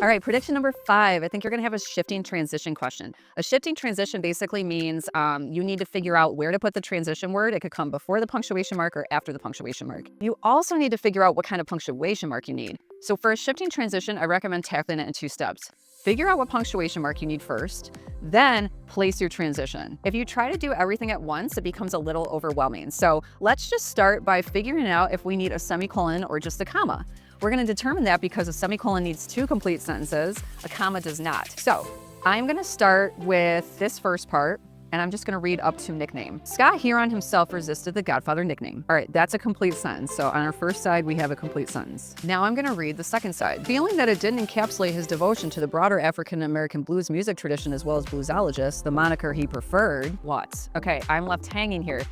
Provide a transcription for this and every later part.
All right, prediction number 5. I think you're going to have a shifting transition question. A shifting transition basically means you need to figure out where to put the transition word. It could come before the punctuation mark or after the punctuation mark. You also need to figure out what kind of punctuation mark you need. So for a shifting transition, I recommend tackling it in 2 steps. Figure out what punctuation mark you need first, then place your transition. If you try to do everything at once, it becomes a little overwhelming. So let's just start by figuring out if we need a semicolon or just a comma. We're going to determine that because a semicolon needs 2 complete sentences, a comma does not. So I'm going to start with this first part, and I'm just going to read up to nickname. Scott Huron himself resisted the Godfather nickname. All right, that's a complete sentence. So on our first side, we have a complete sentence. Now I'm going to read the second side. Feeling that it didn't encapsulate his devotion to the broader African-American blues music tradition as well as bluesologist, the moniker he preferred, what? Okay, I'm left hanging here.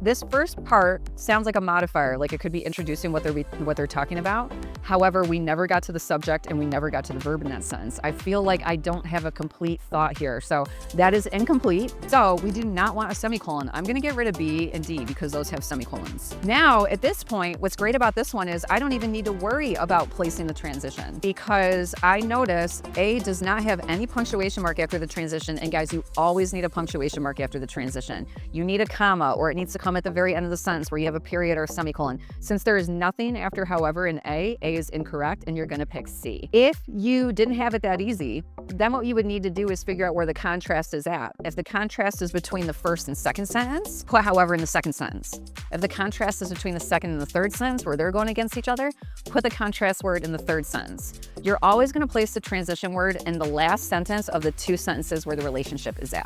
This first part sounds like a modifier, like it could be introducing what they're talking about. However, we never got to the subject and we never got to the verb in that sentence. I feel like I don't have a complete thought here. So that is incomplete. So we do not want a semicolon. I'm gonna get rid of B and D because those have semicolons. Now, at this point, what's great about this one is I don't even need to worry about placing the transition because I notice A does not have any punctuation mark after the transition. And guys, you always need a punctuation mark after the transition. You need a comma, or it needs to come at the very end of the sentence where you have a period or a semicolon. Since there is nothing after however in A is incorrect and you're gonna pick C. If you didn't have it that easy, then what you would need to do is figure out where the contrast is at. If the contrast is between the first and second sentence, put however in the second sentence. If the contrast is between the second and the third sentence where they're going against each other, put the contrast word in the third sentence. You're always gonna place the transition word in the last sentence of the 2 sentences where the relationship is at.